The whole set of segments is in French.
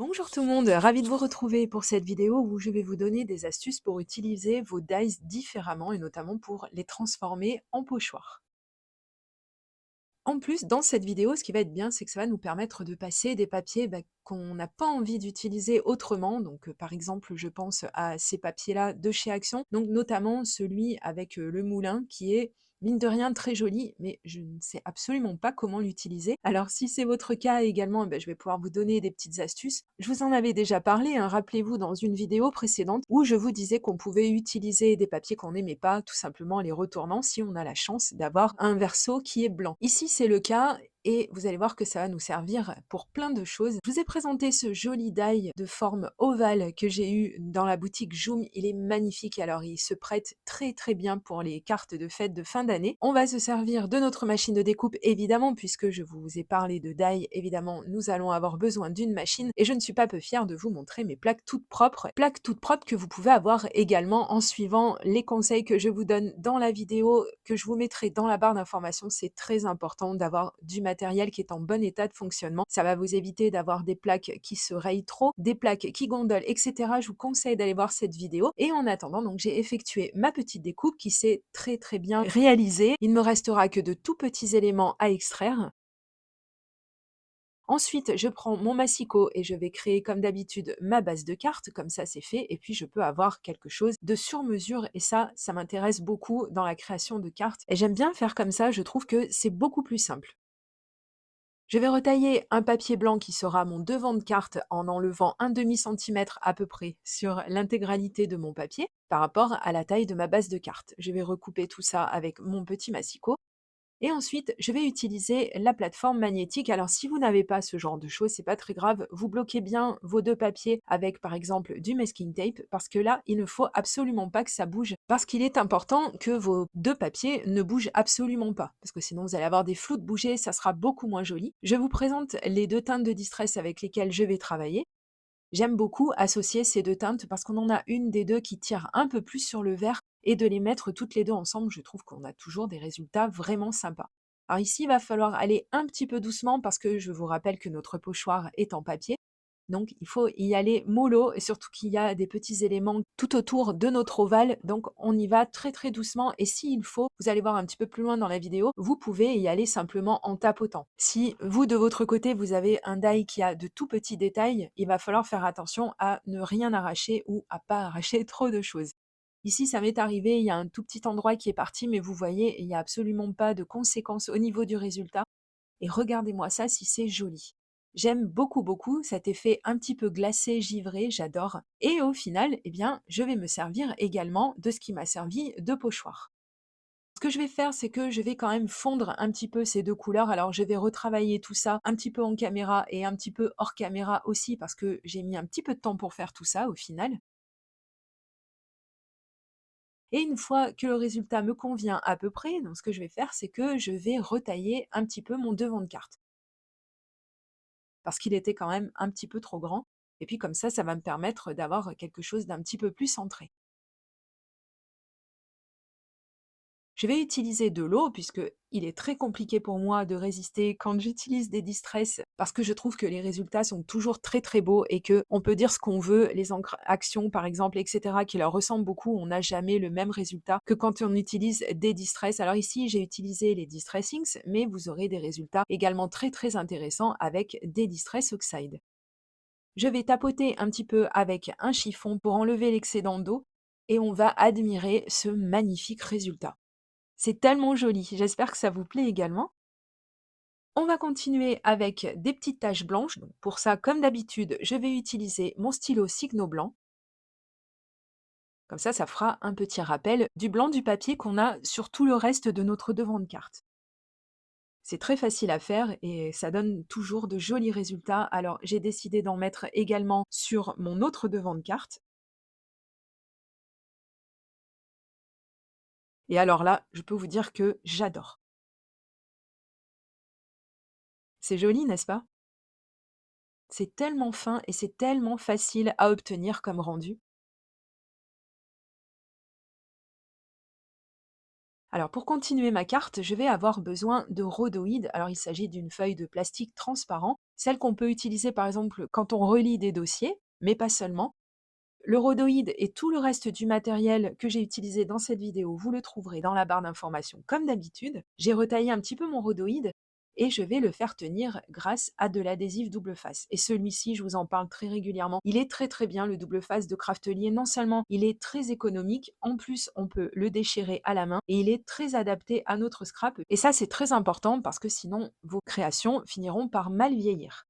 Bonjour tout le monde, ravi de vous retrouver pour cette vidéo où je vais vous donner des astuces pour utiliser vos dies différemment et notamment pour les transformer en pochoirs. En plus, dans cette vidéo, ce qui va être bien, c'est que ça va nous permettre de passer des papiers qu'on n'a pas envie d'utiliser autrement. Donc, par exemple, je pense à ces papiers-là de chez Action, donc notamment celui avec le moulin qui est mine de rien très joli, mais je ne sais absolument pas comment l'utiliser. Alors, si c'est votre cas également, je vais pouvoir vous donner des petites astuces. Je vous en avais déjà parlé, hein, rappelez-vous, dans une vidéo précédente où je vous disais qu'on pouvait utiliser des papiers qu'on n'aimait pas, tout simplement les retournant si on a la chance d'avoir un verso qui est blanc. Ici, c'est le cas et vous allez voir que ça va nous servir pour plein de choses. Je vous ai présenté ce joli die de forme ovale que j'ai eu dans la boutique Joom. Il est magnifique, alors il se prête très très bien pour les cartes de fête de fin d'année. On va se servir de notre machine de découpe évidemment, puisque je vous ai parlé de die, évidemment nous allons avoir besoin d'une machine et je ne suis pas peu fière de vous montrer mes plaques toutes propres que vous pouvez avoir également en suivant les conseils que je vous donne dans la vidéo que je vous mettrai dans la barre d'information. C'est très important d'avoir du matériel qui est en bon état de fonctionnement. Ça va vous éviter d'avoir des plaques qui se rayent trop, des plaques qui gondolent, etc. Je vous conseille d'aller voir cette vidéo. Et en attendant, donc j'ai effectué ma petite découpe qui s'est très très bien réalisée. Il ne me restera que de tout petits éléments à extraire. Ensuite, je prends mon massicot et je vais créer comme d'habitude ma base de cartes, comme ça c'est fait, et puis je peux avoir quelque chose de sur mesure, et ça m'intéresse beaucoup dans la création de cartes, et j'aime bien faire comme ça, je trouve que c'est beaucoup plus simple. Je vais retailler un papier blanc qui sera mon devant de carte en enlevant un demi-centimètre à peu près sur l'intégralité de mon papier par rapport à la taille de ma base de carte. Je vais recouper tout ça avec mon petit massicot. Et ensuite, je vais utiliser la plateforme magnétique. Alors, si vous n'avez pas ce genre de choses, c'est pas très grave. Vous bloquez bien vos deux papiers avec, par exemple, du masking tape, parce que là, il ne faut absolument pas que ça bouge, parce qu'il est important que vos deux papiers ne bougent absolument pas, parce que sinon vous allez avoir des flous de bouger, ça sera beaucoup moins joli. Je vous présente les deux teintes de distress avec lesquelles je vais travailler. J'aime beaucoup associer ces deux teintes parce qu'on en a une des deux qui tire un peu plus sur le vert et de les mettre toutes les deux ensemble, je trouve qu'on a toujours des résultats vraiment sympas. Alors ici, il va falloir aller un petit peu doucement parce que je vous rappelle que notre pochoir est en papier. Donc il faut y aller mollo et surtout qu'il y a des petits éléments tout autour de notre ovale. Donc on y va très très doucement et s'il faut, vous allez voir un petit peu plus loin dans la vidéo, vous pouvez y aller simplement en tapotant. Si vous de votre côté vous avez un die qui a de tout petits détails, il va falloir faire attention à ne rien arracher ou à pas arracher trop de choses. Ici, ça m'est arrivé, il y a un tout petit endroit qui est parti, mais vous voyez, il n'y a absolument pas de conséquences au niveau du résultat. Et regardez-moi ça si c'est joli. J'aime beaucoup, beaucoup cet effet un petit peu glacé, givré, j'adore. Et au final, eh bien, je vais me servir également de ce qui m'a servi de pochoir. Ce que je vais faire, c'est que je vais quand même fondre un petit peu ces deux couleurs. Alors, je vais retravailler tout ça un petit peu en caméra et un petit peu hors caméra aussi parce que j'ai mis un petit peu de temps pour faire tout ça au final. Et une fois que le résultat me convient à peu près, donc ce que je vais faire, c'est que je vais retailler un petit peu mon devant de carte. Parce qu'il était quand même un petit peu trop grand. Et puis comme ça va me permettre d'avoir quelque chose d'un petit peu plus centré. Je vais utiliser de l'eau puisque il est très compliqué pour moi de résister quand j'utilise des distress parce que je trouve que les résultats sont toujours très très beaux et que on peut dire ce qu'on veut, les encres Action par exemple, etc., qui leur ressemblent beaucoup, on n'a jamais le même résultat que quand on utilise des distress. Alors ici, j'ai utilisé les distressings, mais vous aurez des résultats également très très intéressants avec des distress oxide. Je vais tapoter un petit peu avec un chiffon pour enlever l'excédent d'eau et on va admirer ce magnifique résultat. C'est tellement joli, j'espère que ça vous plaît également. On va continuer avec des petites taches blanches. Donc pour ça, comme d'habitude, je vais utiliser mon stylo Signo blanc. Comme ça fera un petit rappel du blanc du papier qu'on a sur tout le reste de notre devant de carte. C'est très facile à faire et ça donne toujours de jolis résultats. Alors j'ai décidé d'en mettre également sur mon autre devant de carte. Et alors là, je peux vous dire que j'adore. C'est joli, n'est-ce pas? C'est tellement fin et c'est tellement facile à obtenir comme rendu. Alors pour continuer ma carte, je vais avoir besoin de rhodoïdes. Alors il s'agit d'une feuille de plastique transparent, celle qu'on peut utiliser par exemple quand on relie des dossiers, mais pas seulement. Le rhodoïde et tout le reste du matériel que j'ai utilisé dans cette vidéo, vous le trouverez dans la barre d'informations comme d'habitude. J'ai retaillé un petit peu mon rhodoïde et je vais le faire tenir grâce à de l'adhésif double face. Et celui-ci, je vous en parle très régulièrement. Il est très très bien, le double face de Craftelier. Non seulement il est très économique, en plus on peut le déchirer à la main et il est très adapté à notre scrap. Et ça c'est très important parce que sinon vos créations finiront par mal vieillir.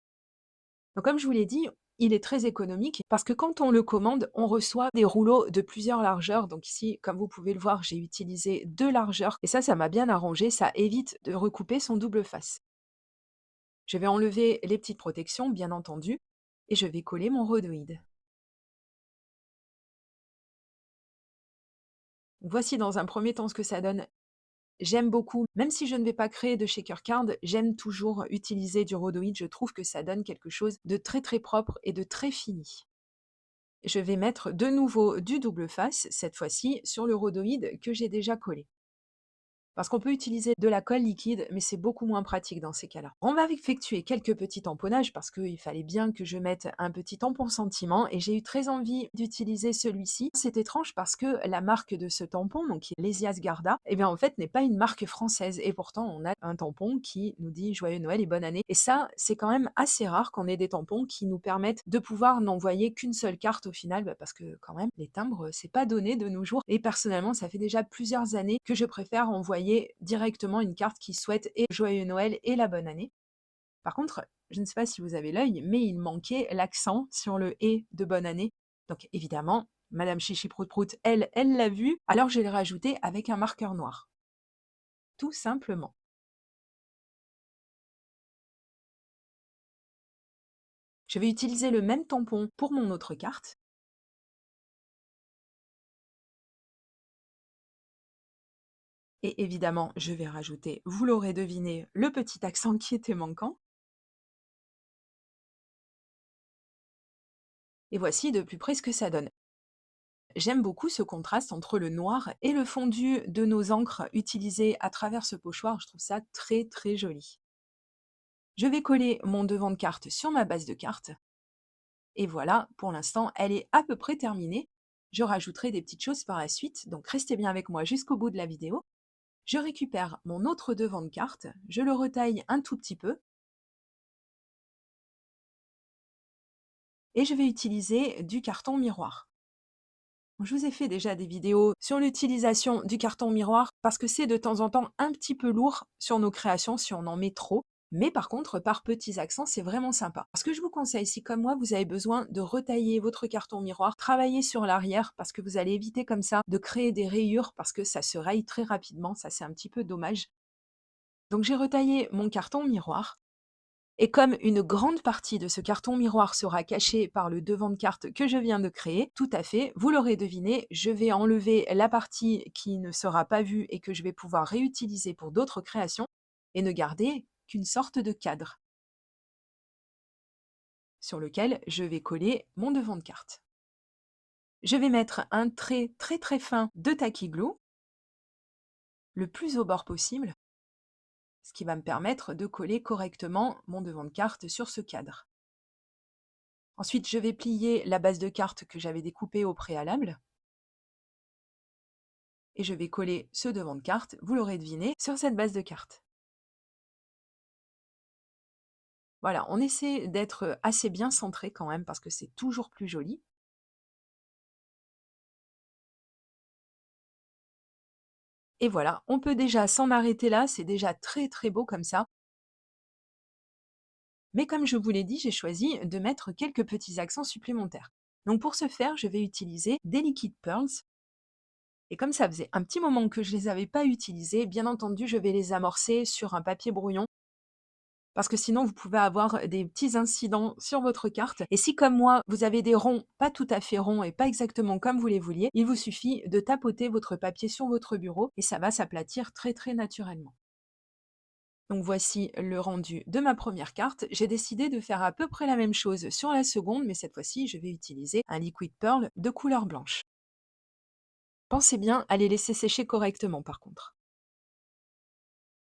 Donc comme je vous l'ai dit, il est très économique parce que quand on le commande, on reçoit des rouleaux de plusieurs largeurs. Donc ici, comme vous pouvez le voir, j'ai utilisé 2 largeurs et ça m'a bien arrangé, ça évite de recouper son double face. Je vais enlever les petites protections, bien entendu, et je vais coller mon rhodoïde. Voici dans un premier temps ce que ça donne. J'aime beaucoup, même si je ne vais pas créer de shaker card, j'aime toujours utiliser du rhodoïde. Je trouve que ça donne quelque chose de très très propre et de très fini. Je vais mettre de nouveau du double face, cette fois-ci sur le rhodoïde que j'ai déjà collé. Parce qu'on peut utiliser de la colle liquide, mais c'est beaucoup moins pratique dans ces cas-là. On va effectuer quelques petits tamponnages parce qu'il fallait bien que je mette un petit tampon sentiment et j'ai eu très envie d'utiliser celui-ci. C'est étrange parce que la marque de ce tampon, donc qui est l'Esias Garda, eh bien en fait n'est pas une marque française et pourtant on a un tampon qui nous dit Joyeux Noël et bonne année. Et ça, c'est quand même assez rare qu'on ait des tampons qui nous permettent de pouvoir n'envoyer qu'une seule carte au final, parce que quand même les timbres, c'est pas donné de nos jours. Et personnellement, ça fait déjà plusieurs années que je préfère envoyer directement une carte qui souhaite et joyeux Noël et la bonne année. Par contre, je ne sais pas si vous avez l'œil, mais il manquait l'accent sur le et de bonne année. Donc évidemment, Madame Chichi Prout Prout, elle l'a vu, alors je l'ai rajouté avec un marqueur noir. Tout simplement. Je vais utiliser le même tampon pour mon autre carte. Et évidemment, je vais rajouter, vous l'aurez deviné, le petit accent qui était manquant. Et voici de plus près ce que ça donne. J'aime beaucoup ce contraste entre le noir et le fondu de nos encres utilisées à travers ce pochoir. Je trouve ça très très joli. Je vais coller mon devant de carte sur ma base de carte. Et voilà, pour l'instant, elle est à peu près terminée. Je rajouterai des petites choses par la suite, donc restez bien avec moi jusqu'au bout de la vidéo. Je récupère mon autre devant de carte, je le retaille un tout petit peu et je vais utiliser du carton miroir. Je vous ai fait déjà des vidéos sur l'utilisation du carton miroir parce que c'est de temps en temps un petit peu lourd sur nos créations si on en met trop. Mais par contre, par petits accents, c'est vraiment sympa. Ce que je vous conseille, si comme moi, vous avez besoin de retailler votre carton miroir, travaillez sur l'arrière parce que vous allez éviter comme ça de créer des rayures parce que ça se raye très rapidement. Ça, c'est un petit peu dommage. Donc j'ai retaillé mon carton miroir. Et comme une grande partie de ce carton miroir sera cachée par le devant de carte que je viens de créer, tout à fait, vous l'aurez deviné, je vais enlever la partie qui ne sera pas vue et que je vais pouvoir réutiliser pour d'autres créations et ne garder qu'une sorte de cadre sur lequel je vais coller mon devant de carte. Je vais mettre un trait très très fin de tacky glue, le plus au bord possible, ce qui va me permettre de coller correctement mon devant de carte sur ce cadre. Ensuite, je vais plier la base de carte que j'avais découpée au préalable. Et je vais coller ce devant de carte, vous l'aurez deviné, sur cette base de carte. Voilà, on essaie d'être assez bien centré quand même parce que c'est toujours plus joli. Et voilà, on peut déjà s'en arrêter là, c'est déjà très très beau comme ça. Mais comme je vous l'ai dit, j'ai choisi de mettre quelques petits accents supplémentaires. Donc pour ce faire, je vais utiliser des liquid pearls. Et comme ça faisait un petit moment que je ne les avais pas utilisés, bien entendu, je vais les amorcer sur un papier brouillon parce que sinon vous pouvez avoir des petits incidents sur votre carte. Et si comme moi, vous avez des ronds pas tout à fait ronds et pas exactement comme vous les vouliez, il vous suffit de tapoter votre papier sur votre bureau et ça va s'aplatir très très naturellement. Donc voici le rendu de ma première carte. J'ai décidé de faire à peu près la même chose sur la seconde, mais cette fois-ci, je vais utiliser un liquid pearl de couleur blanche. Pensez bien à les laisser sécher correctement par contre.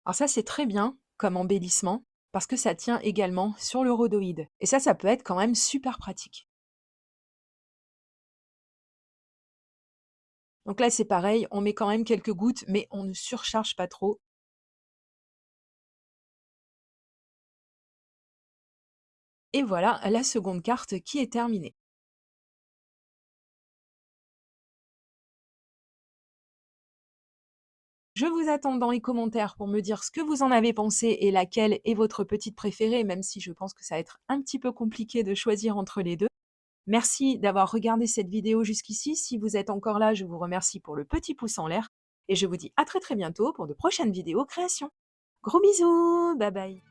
Alors ça, c'est très bien comme embellissement parce que ça tient également sur le rhodoïde. Et ça peut être quand même super pratique. Donc là, c'est pareil, on met quand même quelques gouttes, mais on ne surcharge pas trop. Et voilà la seconde carte qui est terminée. Je vous attends dans les commentaires pour me dire ce que vous en avez pensé et laquelle est votre petite préférée, même si je pense que ça va être un petit peu compliqué de choisir entre les deux. Merci d'avoir regardé cette vidéo jusqu'ici. Si vous êtes encore là, je vous remercie pour le petit pouce en l'air et je vous dis à très bientôt pour de prochaines vidéos création. Gros bisous, bye bye.